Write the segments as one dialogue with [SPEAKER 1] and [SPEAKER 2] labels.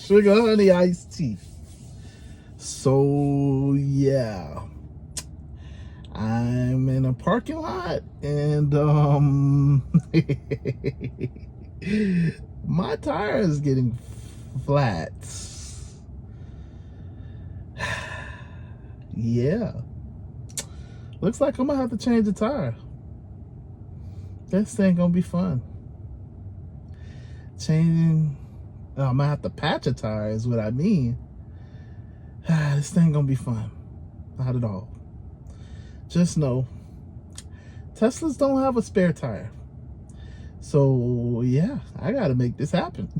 [SPEAKER 1] sugar honey iced tea. So yeah, I'm in a parking lot and my tire is getting flat. Yeah, looks like I'm gonna have to change the tire. This thing gonna be fun. I'm gonna have to patch a tire is what I mean. This thing gonna be fun. Not at all. Just know Teslas don't have a spare tire. So yeah, I gotta make this happen.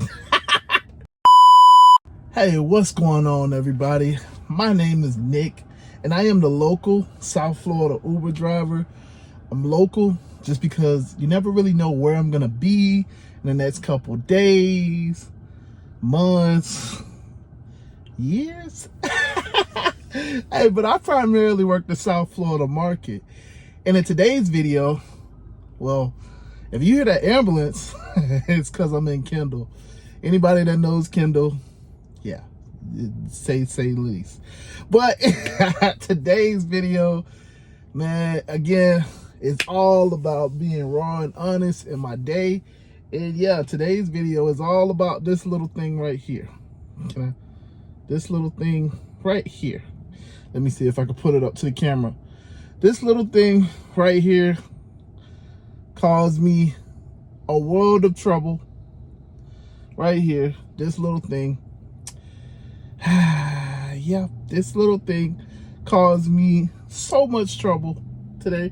[SPEAKER 1] Hey, what's going on, everybody? My name is Nick and I am the local South Florida Uber driver. I'm local just because you never really know where I'm gonna be in the next couple days, months, years. Hey, but I primarily work the South Florida market. And in today's video, well, if you hear that ambulance, it's because I'm in Kendall. Anybody that knows Kendall, yeah, say least. But today's video, man, again, it's all about being raw and honest in my day. And yeah, today's video is all about this little thing right here. This little thing right here. Let me see if I can put it up to the camera. This little thing right here caused me a world of trouble. Right here, this little thing. Yeah, this little thing caused me so much trouble today.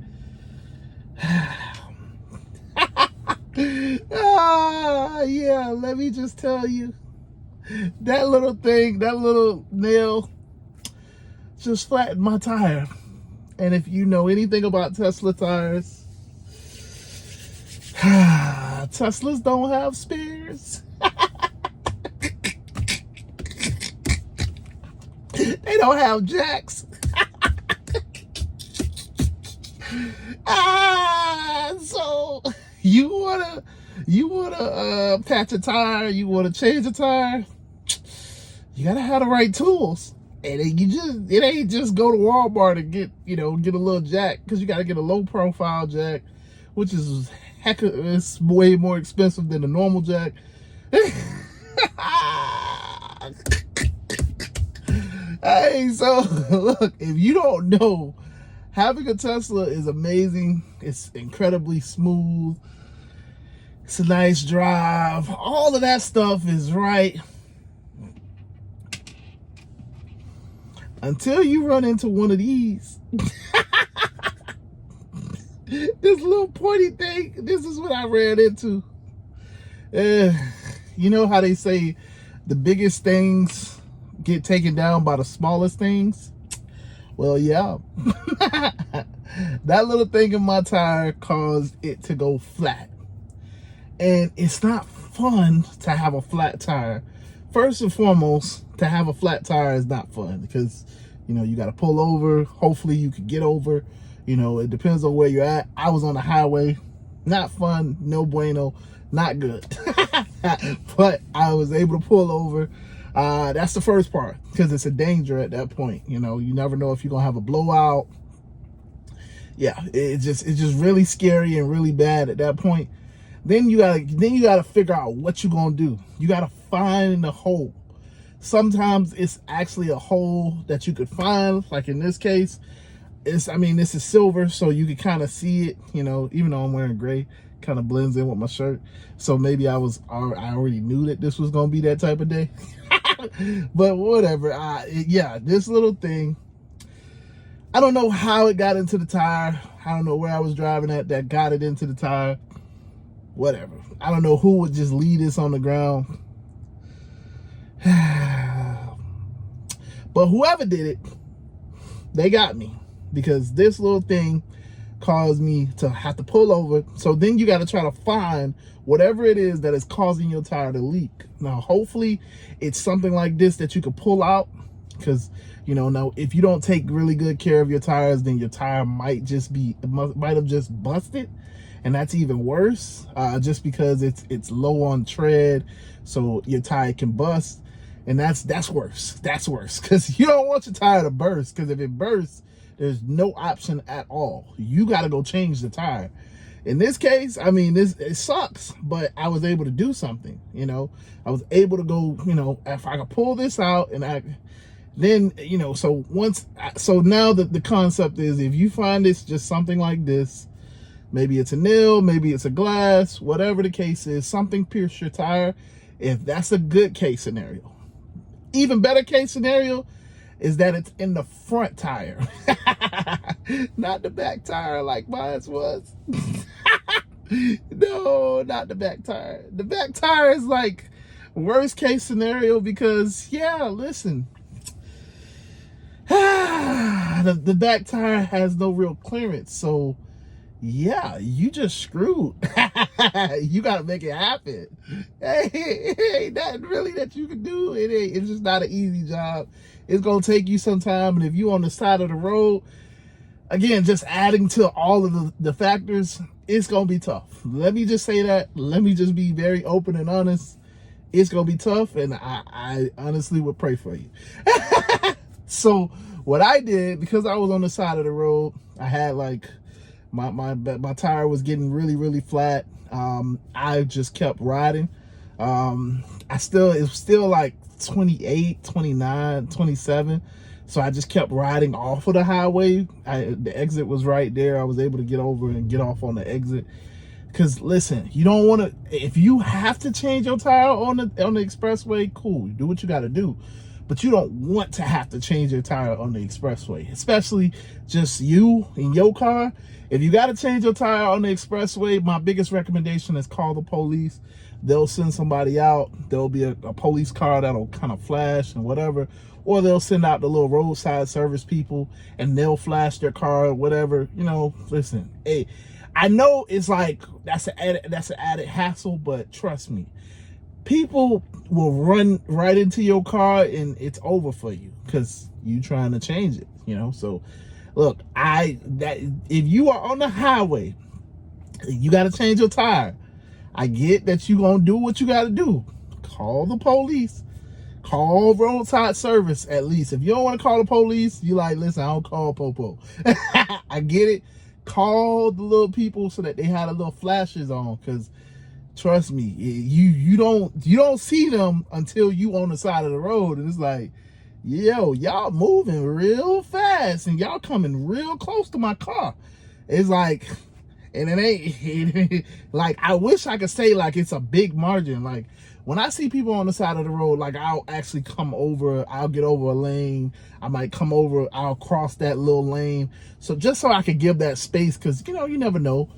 [SPEAKER 1] Yeah, let me just tell you, that little thing, that little nail just flattened my tire. And if you know anything about Tesla tires, Teslas don't have spares. They don't have jacks. So you wanna patch a tire, you wanna change a tire, you gotta have the right tools. And it ain't just go to Walmart and get a little jack, because you gotta get a low profile jack, which is it's way more expensive than the normal jack. Hey, so look, if you don't know, having a Tesla is amazing. It's incredibly smooth. It's a nice drive. All of that stuff is right. Until you run into one of these. This little pointy thing, this is what I ran into. You know how they say the biggest things get taken down by the smallest things? Well, yeah. That little thing in my tire caused it to go flat. And it's not fun to have a flat tire. First and foremost, to have a flat tire is not fun because, you got to pull over. Hopefully you could get over. It depends on where you're at. I was on the highway. Not fun. No bueno. Not good. But I was able to pull over. That's the first part, because it's a danger at that point. You never know if you're going to have a blowout. Yeah, it's just really scary and really bad at that point. Then you gotta figure out what you're gonna do. You gotta find the hole. Sometimes it's actually a hole that you could find, like in this case. This is silver, so you can kind of see it, even though I'm wearing gray, kind of blends in with my shirt. So maybe I already knew that this was gonna be that type of day. But whatever. Yeah, this little thing, I don't know how it got into the tire. I don't know where I was driving at that got it into the tire. Whatever. I don't know who would just leave this on the ground. But whoever did it, they got me, because this little thing caused me to have to pull over. So then you got to try to find whatever it is that is causing your tire to leak. Now, hopefully it's something like this that you could pull out, because now if you don't take really good care of your tires, then your tire might have just busted. and that's even worse, just because it's low on tread, so your tire can bust. And that's worse. That's worse, because you don't want your tire to burst, because if it bursts, there's no option at all. You got to go change the tire. In this case, I mean, it sucks, but I was able to do something. I was able to go, if I could pull this out, and then so now the concept is, if you find it's just something like this, maybe it's a nail, maybe it's a glass, whatever the case is, something pierced your tire. If that's a good case scenario. Even better case scenario is that it's in the front tire, not the back tire like mine was. No, not the back tire. The back tire is like worst case scenario, because listen, the back tire has no real clearance, so you just screwed. You gotta make it happen. Hey, ain't nothing really that you can do. It's just not an easy job. It's gonna take you some time, and if you on the side of the road, again, just adding to all of the factors, it's gonna be tough. Let me just say that. Let me just be very open and honest. It's gonna be tough, and I honestly would pray for you. So what I did, because I was on the side of the road, I had like my tire was getting really, really flat. I just kept riding. It was still like 28, 29, 27. So I just kept riding off of the highway. The exit was right there. I was able to get over and get off on the exit. Because listen, you don't want to, if you have to change your tire on the expressway, cool, do what you got to do. But you don't want to have to change your tire on the expressway, especially just you in your car. If you got to change your tire on the expressway, my biggest recommendation is call the police. They'll send somebody out. There'll be a police car that'll kind of flash and whatever, or they'll send out the little roadside service people and they'll flash their car or whatever. Listen, hey, I know it's like that's an added hassle, but trust me, people will run right into your car and it's over for you because you trying to change it. So look, if you are on the highway, you got to change your tire. I get that you gonna do what you got to do. Call the police. Call roadside service at least. If you don't want to call the police, you like, listen, I don't call Popo. I get it. Call the little people so that they had a little flashes on, because trust me, you don't see them until you on the side of the road, and it's like, yo, y'all moving real fast and y'all coming real close to my car. It's like, and it ain't like, I wish I could say like it's a big margin. Like when I see people on the side of the road, like I'll actually come over, I'll get over a lane, I might come over, I'll cross that little lane, so just so I could give that space, because you never know.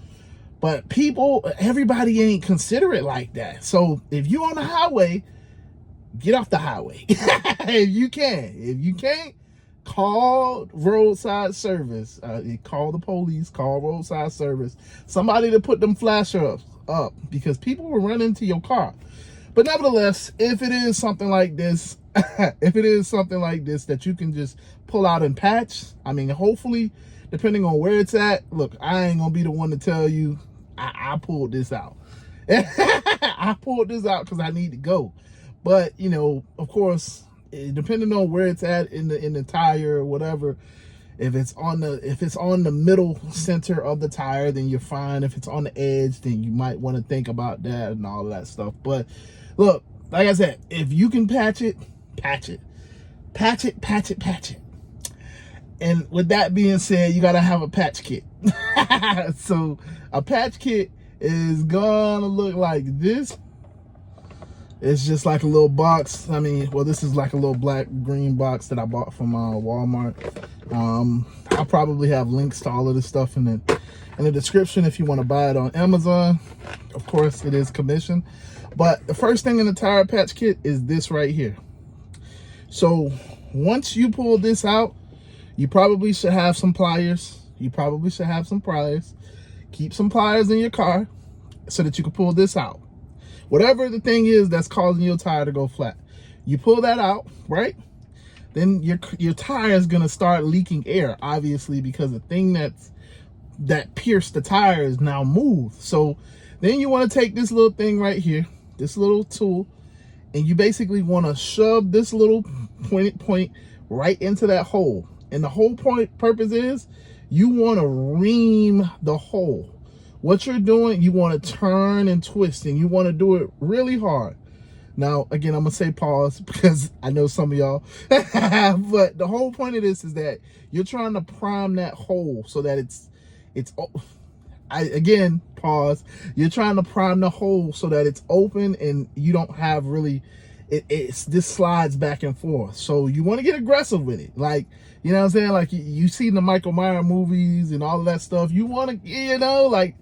[SPEAKER 1] But everybody ain't considerate like that. So if you on the highway, get off the highway. If you can. If you can't, call roadside service. Call the police, call roadside service. Somebody to put them flashers up, because people will run into your car. But nevertheless, if it is something like this, that you can just pull out and patch, I mean, hopefully, depending on where it's at, look, I ain't gonna be the one to tell you I pulled this out. I pulled this out because I need to go. But of course, depending on where it's at in the tire or whatever, if it's on the middle center of the tire, then you're fine. If it's on the edge, then you might want to think about that and all that stuff. But look, like I said, if you can patch it, patch it. Patch it, patch it, patch it. And with that being said, you gotta have a patch kit. So a patch kit is gonna look like this. It's just like a little box. I mean, well, this is like a little black green box that I bought from Walmart. I'll probably have links to all of this stuff in the description if you want to buy it on Amazon. Of course, it is commission. But the first thing in the tire patch kit is this right here. So once you pull this out, you probably should have some pliers. Keep some pliers in your car so that you can pull this out. Whatever the thing is that's causing your tire to go flat, you pull that out, right? Then your tire is gonna start leaking air, obviously, because the thing that's that pierced the tire is now moved. So then you want to take this little thing right here, this little tool, and you basically want to shove this little point right into that hole. And the whole purpose is you want to ream the hole. What you're doing, you want to turn and twist, and you want to do it really hard. Now, again, I'm going to say pause because I know some of y'all, but the whole point of this is that you're trying to prime that hole so that again, pause. You're trying to prime the hole so that it's open and you don't have really, this slides back and forth. So you want to get aggressive with it. Like, you know what I'm saying? Like you see the Michael Myers movies and all of that stuff. You want to, you know, like,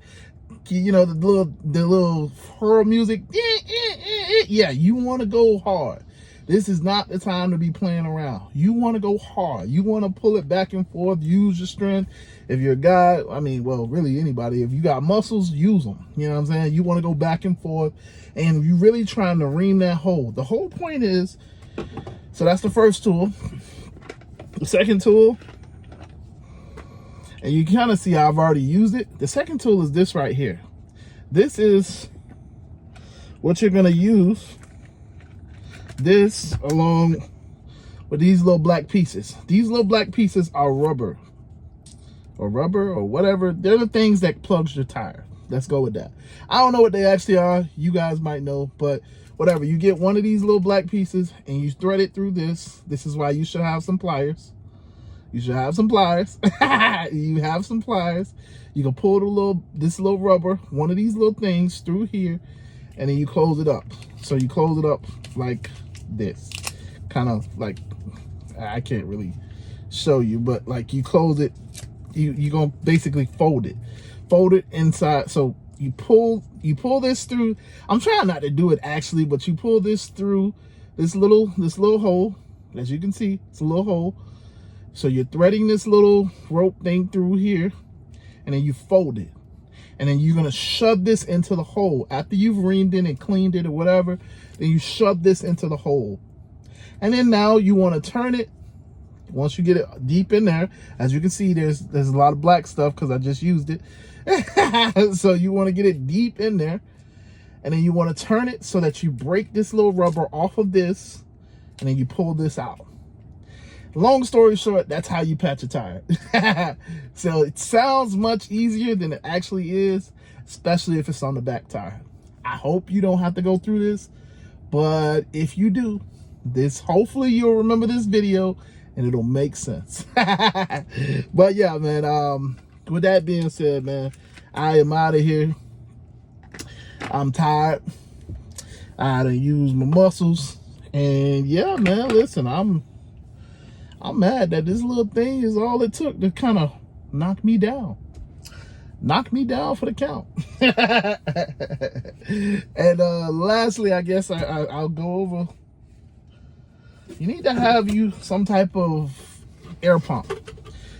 [SPEAKER 1] you know, the little horror music. Yeah, you want to go hard. This is not the time to be playing around. You want to go hard. You want to pull it back and forth, use your strength. If you're a guy, I mean, well, really anybody, if you got muscles, use them. You know what I'm saying? You want to go back and forth, and you're really trying to ream that hole. The whole point is, so that's the first tool. The second tool, and you kind of see I've already used it. The second tool is this right here. This is what you're going to use this along with these little black pieces. These little black pieces are rubber or whatever. They're the things that plugs your tire. Let's go with that. I don't know what they actually are. You guys might know, but whatever. You get one of these little black pieces and you thread it through this. This is why you should have some pliers. You should have some pliers. You have some pliers. You can pull this little rubber, one of these little things through here, and then you close it up. So you close it up like this. Kind of like, I can't really show you, but like you close it, you're gonna basically fold it inside. So you pull this through. I'm trying not to do it actually, but you pull this through this little hole. As you can see, it's a little hole. So you're threading this little rope thing through here, and then you fold it. And then you're gonna shove this into the hole. After you've reamed it and cleaned it or whatever, then you shove this into the hole. And then now you wanna turn it. Once you get it deep in there, as you can see, there's a lot of black stuff because I just used it. So you wanna get it deep in there. And then you wanna turn it so that you break this little rubber off of this, and then you pull this out. Long story short, that's how you patch a tire. So it sounds much easier than it actually is, especially if it's on the back tire. I hope you don't have to go through this, but if you do, hopefully you'll remember this video and it'll make sense. But yeah, man, with that being said, man, I am out of here. I'm tired. I done used my muscles, and yeah, man, listen, I'm mad that this little thing is all it took to kind of knock me down. Knock me down for the count. And lastly, I guess I'll go over. You need to have some type of air pump.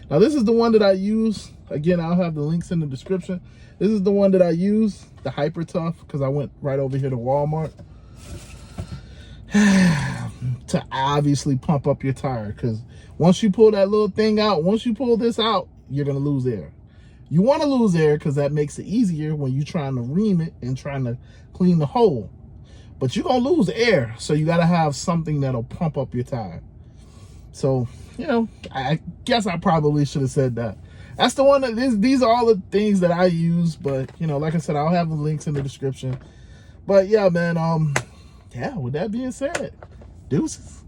[SPEAKER 1] Now, this is the one that I use. Again, I'll have the links in the description. This is the one that I use, the Hyper Tough, because I went right over here to Walmart to obviously pump up your tire, because once you pull that little thing out, once you pull this out, you're going to lose air. You want to lose air because that makes it easier when you're trying to ream it and trying to clean the hole. But you're going to lose air, so you got to have something that'll pump up your tire. So, you know, I guess I probably should have said that. That's the one these are all the things that I use, but, you know, like I said, I'll have the links in the description. But yeah, man, yeah, with that being said, deuces.